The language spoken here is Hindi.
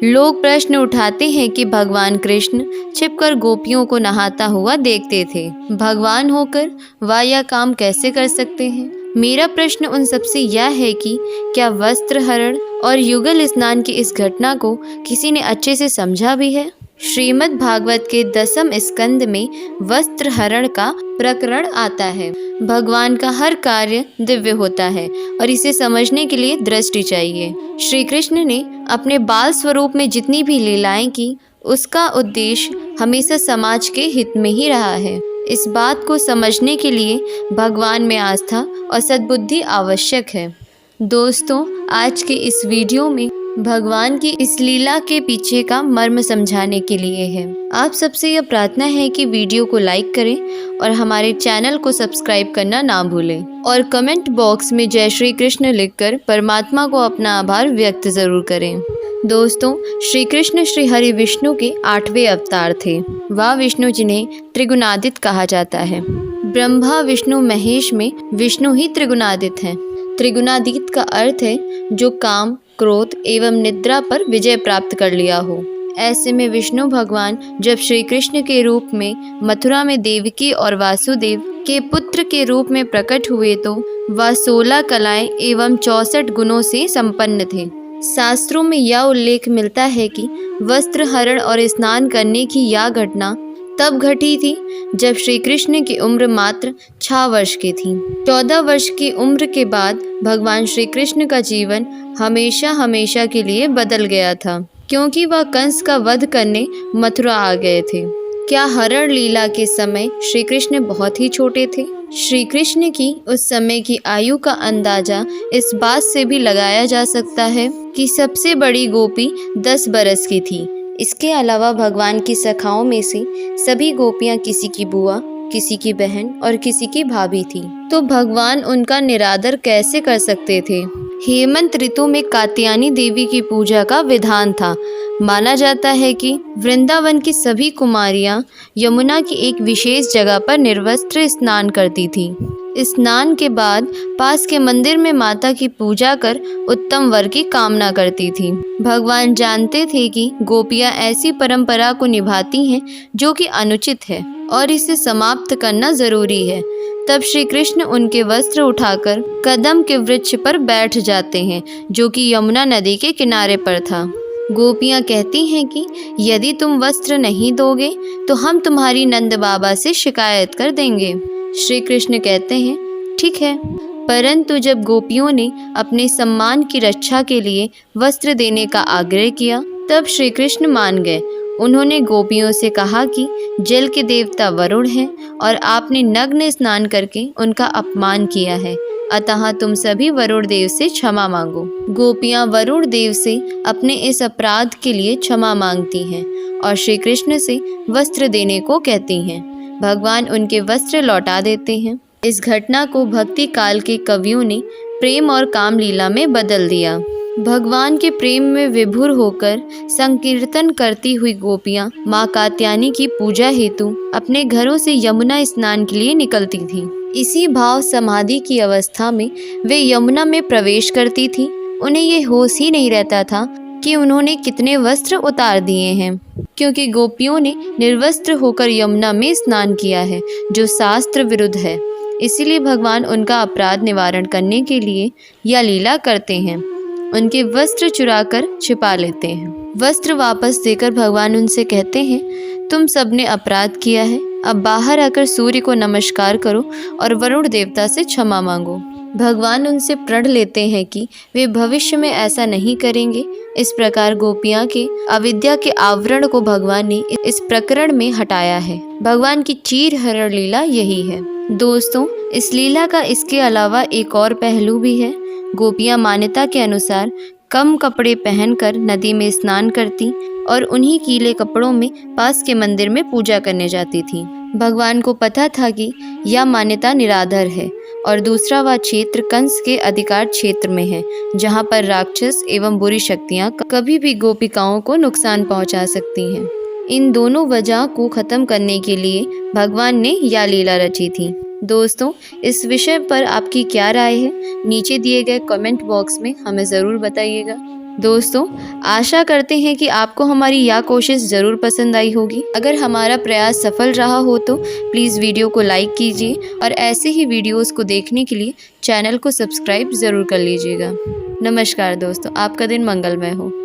लोग प्रश्न उठाते हैं कि भगवान कृष्ण छिपकर गोपियों को नहाता हुआ देखते थे। भगवान होकर वह यह काम कैसे कर सकते हैं? मेरा प्रश्न उन सबसे यह है कि क्या वस्त्र हरण और युगल स्नान की इस घटना को किसी ने अच्छे से समझा भी है? श्रीमद् भागवत के 10वें स्कंद में वस्त्र हरण का प्रकरण आता है। भगवान का हर कार्य दिव्य होता है और इसे समझने के लिए दृष्टि चाहिए। श्री कृष्ण ने अपने बाल स्वरूप में जितनी भी लीलाएं की, उसका उद्देश्य हमेशा समाज के हित में ही रहा है। इस बात को समझने के लिए भगवान में आस्था और सद्बुद्धि आवश्यक है। दोस्तों, आज के इस वीडियो में भगवान की इस लीला के पीछे का मर्म समझाने के लिए है। आप सबसे यह प्रार्थना है कि वीडियो को लाइक करें और हमारे चैनल को सब्सक्राइब करना ना भूलें और कमेंट बॉक्स में जय श्री कृष्ण लिखकर परमात्मा को अपना आभार व्यक्त जरूर करें। दोस्तों, श्री कृष्ण श्री हरि विष्णु के 8वें अवतार थे। वह विष्णु जिन्हें त्रिगुणादित कहा जाता है। ब्रह्मा विष्णु महेश में विष्णु ही त्रिगुणादित हैं। त्रिगुणादित का अर्थ है जो काम, क्रोध एवं निद्रा पर विजय प्राप्त कर लिया हो। ऐसे में विष्णु भगवान जब श्री कृष्ण के रूप में मथुरा में देवकी और वासुदेव के पुत्र के रूप में प्रकट हुए तो वह 16 कलाएं एवं 64 गुणों से संपन्न थे। शास्त्रों में यह उल्लेख मिलता है कि वस्त्र हरण और स्नान करने की यह घटना तब घटी थी जब श्री कृष्ण की उम्र मात्र 6 वर्ष की थी। 14 वर्ष की उम्र के बाद भगवान श्री कृष्ण का जीवन हमेशा हमेशा के लिए बदल गया था, क्योंकि वह कंस का वध करने मथुरा आ गए थे। क्या हरण लीला के समय श्री कृष्ण बहुत ही छोटे थे? श्री कृष्ण की उस समय की आयु का अंदाजा इस बात से भी लगाया जा सकता है कि सबसे बड़ी गोपी 10 बरस की थी। इसके अलावा भगवान की सखाओं में से सभी गोपियां किसी की बुआ, किसी की बहन और किसी की भाभी थी। तो भगवान उनका निरादर कैसे कर सकते थे? हेमंत ऋतु में कात्यायनी देवी की पूजा का विधान था। माना जाता है कि वृंदावन की सभी कुमारियां यमुना की एक विशेष जगह पर निर्वस्त्र स्नान करती थी। स्नान के बाद पास के मंदिर में माता की पूजा कर उत्तम वर की कामना करती थी। भगवान जानते थे कि गोपियां ऐसी परंपरा को निभाती हैं जो कि अनुचित है और इसे समाप्त करना जरूरी है। तब श्री कृष्ण उनके वस्त्र उठाकर कदम के वृक्ष पर बैठ जाते हैं, जो कि यमुना नदी के किनारे पर था। गोपियां कहती हैं कि यदि तुम वस्त्र नहीं दोगे तो हम तुम्हारी नंद बाबा से शिकायत कर देंगे। श्री कृष्ण कहते हैं ठीक है, परंतु जब गोपियों ने अपने सम्मान की रक्षा के लिए वस्त्र देने का आग्रह किया तब श्री कृष्ण मान गए। उन्होंने गोपियों से कहा कि जल के देवता वरुण हैं और आपने नग्न स्नान करके उनका अपमान किया है, अतः तुम सभी वरुण देव से क्षमा मांगो। गोपियां वरुण देव से अपने इस अपराध के लिए क्षमा मांगती हैं और श्री कृष्ण से वस्त्र देने को कहती हैं। भगवान उनके वस्त्र लौटा देते हैं। इस घटना को भक्ति काल के कवियों ने प्रेम और काम लीला में बदल दिया। भगवान के प्रेम में विभोर होकर संकीर्तन करती हुई गोपियां माँ कात्यायनी की पूजा हेतु अपने घरों से यमुना स्नान के लिए निकलती थी। इसी भाव समाधि की अवस्था में वे यमुना में प्रवेश करती थी। उन्हें ये होश ही नहीं रहता था कि उन्होंने कितने वस्त्र उतार दिए हैं, क्योंकि गोपियों ने निर्वस्त्र होकर यमुना में स्नान किया है, जो शास्त्र विरुद्ध है। इसीलिए भगवान उनका अपराध निवारण करने के लिए यह लीला करते हैं। उनके वस्त्र चुराकर छिपा लेते हैं। वस्त्र वापस देकर भगवान उनसे कहते हैं तुम सबने अपराध किया है, अब बाहर आकर सूर्य को नमस्कार करो और वरुण देवता से क्षमा मांगो। भगवान उनसे प्रण लेते हैं कि वे भविष्य में ऐसा नहीं करेंगे। इस प्रकार गोपियां के अविद्या के आवरण को भगवान ने इस प्रकरण में हटाया है। भगवान की चीर हरण लीला यही है। दोस्तों, इस लीला का इसके अलावा एक और पहलू भी है। गोपियां मान्यता के अनुसार कम कपड़े पहनकर नदी में स्नान करती और उन्हीं गीले कपड़ों में पास के मंदिर में पूजा करने जाती थी। भगवान को पता था कि यह मान्यता निराधार है और दूसरा वह क्षेत्र कंस के अधिकार क्षेत्र में है, जहाँ पर राक्षस एवं बुरी शक्तियाँ कभी भी गोपिकाओं को नुकसान पहुँचा सकती हैं। इन दोनों वजह को खत्म करने के लिए भगवान ने यह लीला रची थी। दोस्तों, इस विषय पर आपकी क्या राय है? नीचे दिए गए कमेंट बॉक्स में हमें ज़रूर बताइएगा। दोस्तों, आशा करते हैं कि आपको हमारी यह कोशिश ज़रूर पसंद आई होगी। अगर हमारा प्रयास सफल रहा हो तो प्लीज़ वीडियो को लाइक कीजिए और ऐसे ही वीडियोस को देखने के लिए चैनल को सब्सक्राइब ज़रूर कर लीजिएगा। नमस्कार दोस्तों, आपका दिन मंगलमय हो।